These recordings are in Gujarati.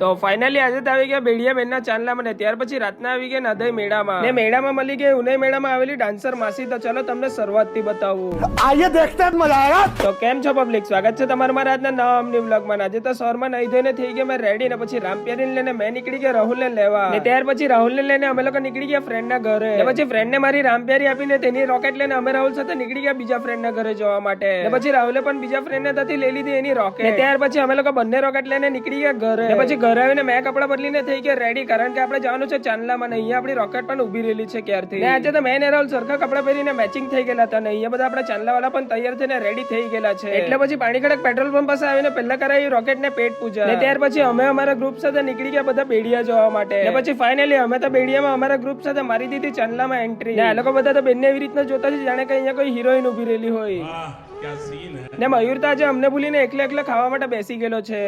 તો ફાઇનલી આજે તો આવી ગયા બેડિયા બેનના ચાંદલામાં ને ત્યાર પછી રાતના આવી ગયા નાદઈ મેળામાં ને મેળામાં મળી ગઈ ઉનઈ મેળામાં આવેલી ડાન્સર માસી. તો ચલો તમને શરૂઆતથી બતાવું. आइए देखते हैं मजा आएगा। તો કેમ છો પબ્લિક, સ્વાગત છે તમારા મારા આજના નવા અમની વ્લોગમાં. આજે તો સવારમાં નહીં ધોઈને થઈ ગયા મેં રેડી ને પછી રામપ્યારીને લઈને મેં નીકળી ગયા રાહુલને લેવા ને ત્યાર પછી રાહુલને લઈને અમે લોકો નીકળી ગયા ફ્રેન્ડના ઘરે ને પછી ફ્રેન્ડને મારી રામપ્યારી આપીને તેની રોકેટ લઈને અમે રાહુલ સાથે નીકળી ગયા બીજા ફ્રેન્ડના ઘરે જવા માટે ને પછી રાહુલે પણ બીજા ફ્રેન્ડને ત્યાંથી લઈ લીધી એની રોકેટ ને ત્યાર પછી અમે લોકો બંને રોકેટ લઈને નીકળી ગયા ઘરે ને પછી ઘરે આવીને મેં કપડા બદલીને થઈ ગયા રેડી, કારણ કે આપણે જવાનું છે ચાંદલામાં ને અહીંયા આપણી રોકેટ પણ ઉભી રહેલી છે ક્યારથી. આજે તો મેં ને રાહુલ સરખા કપડા પહેરીને મેચિંગ થઈ ગયેલા હતા ને અહીંયા બધા આપણા ચાંદલા વાળા પણ તૈયાર થઈને રેડી થઈ ગયેલા છે. એટલે પછી પાણી ખડક પેટ્રોલ પંપ પાસે આવીને પહેલા કરાવી રોકેટ ને પેટ પૂજા ને ત્યાર પછી અમે અમારા ગ્રુપ સાથે નીકળી ગયા બધા બેડિયા જોવા માટે ને પછી ફાઇનલી અમે તો બેડિયામાં અમારા ગ્રુપ સાથે મારી દીધી ચાંદલામાં એન્ટ્રી ને આ લોકો બધા તો બેનને એવી રીતના જોતા છે જાણે કે અહીંયા કોઈ હિરોઈન ઉભી રહેલી હોય. ને મયુર તો આજે અમને ભૂલીને એકલા એકલા ખાવા માટે બેસી ગયેલો છે.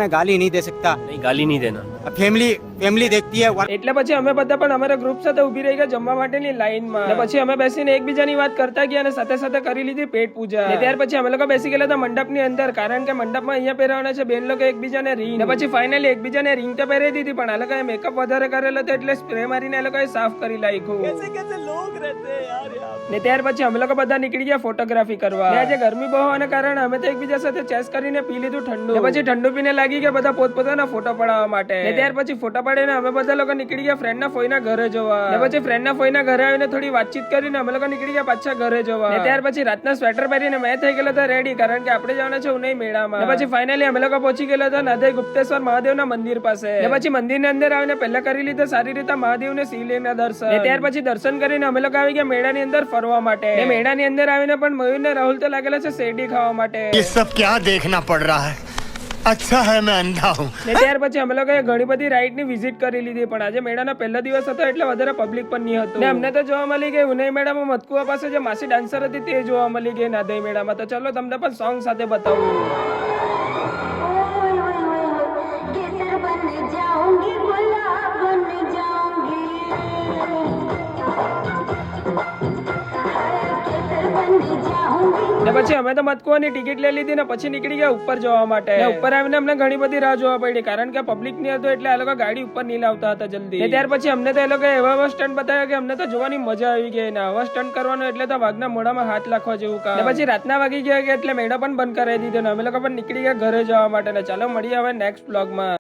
मैं गाली नहीं दे सकता। नहीं गाली नहीं देना। फैमिली देखती है। એટલે પછી અમે બધા પણ અમારા ગ્રુપ સાથે ઉભી રહી ગયા જમવા માટેની લાઈનમાં ને પછી અમે બેસીને એકબીજાની વાત કરતા ગયા અને સાથે સાથે કરી લીધી પેટ પૂજા ને ત્યાર પછી અમે લોકો બેસી ગયેલા હતા મંડપની અંદર, કારણ કે મંડપમાં અહીંયા પહેરવાના છે બેન લોકો એકબીજાને રિંગ ને પછી ફાઇનલી એકબીજાને રિંગ તો પહેરી દીધી પણ આ લોકોએ મેકઅપ વધારે કરેલો હતો એટલે સ્પ્રે મારીને એ લોકોએ સાફ કરી નાખ્યું ને ત્યાર પછી અમે લોકો બધા નીકળી ગયા ફોટોગ્રાફી કરવા. આજે ગરમી બહુ હોવાને કારણે અમે તો એકબીજા સાથે ચેસ કરીને પી લીધું ઠંડુ ને પછી ઠંડુ પીને લાગી ગયા બધા પોતપોતાના ફોટો પડાવવા માટે ને ત્યાર પછી ફોટો પાડીને અમે બધા લોકો નીકળી ગયા ફ્રેન્ડના ફોઈના ઘરે જવા ને પછી ફ્રેન્ડના ફોઈના ઘરે આવીને થોડી વાતચીત કરીને અમે લોકો નીકળી ગયા પાછા ઘરે જવા ને ત્યાર પછી રાતના સ્વેટર પહેરીને મેં થઈ ગયેલો હતો રેડી, કારણ કે આપણે જવાના છે ઉનઈ મેળામાં ને પછી ફાઇનલી અમે લોકો પહોંચી ગયેલા હતા નાદઈ ગુપ્તેશ્વર મહાદેવના મંદિર પાસે ને પછી મંદિરની અંદર આવીને પહેલા કરી લીધા સારી રીતે મહાદેવને શિવલિંગના દર્શન ને ત્યાર પછી દર્શન કરીને અમે લોકો આવી ગયા મેળાની અંદર ફરવા માટે ને મેળાની અંદર આવીને પણ મયુર ને રાહુલ તો લાગેલા છે શેરડી ખાવા માટે. ये सब क्या देखना पड़ रहा है। अच्छा है मैं अंधा हूँ। ને ત્યાર પછી અમે લોકોએ ઘણી બધી રાઈડ ની વિઝિટ કરી લીધી પણ આજે મેળાનો પહેલો દિવસ હતો એટલે વધારે પબ્લિક પણ નહીં હતું ને અમને તો જોવા મળી ગઈ ઉનઈ મેળામાં મતકુવા પાસે જે માસી ડાન્સર હતી તે જોવા મળી ગઈ નાદઈ મેળામાં. તો ચલો તમને પણ સોંગ સાથે બતાવું. केसर बन जाऊंगी गुलाब बन जाऊंगी केसर बन जाऊंगी. ને પછી અમે તો મતકુવાની ટિકિટ લઈ લીધી ને પછી નીકળી ગયા ઉપર જવા માટે ને ઉપર આવીને અમને ઘણી બધી રાહ જોવા પડી, કારણ કે પબ્લિક નહીં હતું એટલે આ લોકો ગાડી ઉપર નહીં લાવતા હતા જલ્દી ને ત્યાર પછી અમને તો એ લોકો એવા સ્ટન્ટ બતાવ્યા કે અમને તો જોવાની મજા આવી ગઈ ને આવા સ્ટન્ટ કરવાનો એટલે તો વાઘના મોઢામાં હાથ લાખવા જેવું કામ ને પછી રાતના વાગી ગયા કે એટલે મેળો પણ બંધ કરાવી દીધો ને અમે લોકો પણ નીકળી ગયા ઘરે જવા માટે ને ચાલો મળીએ હવે નેક્સ્ટ બ્લોગમાં.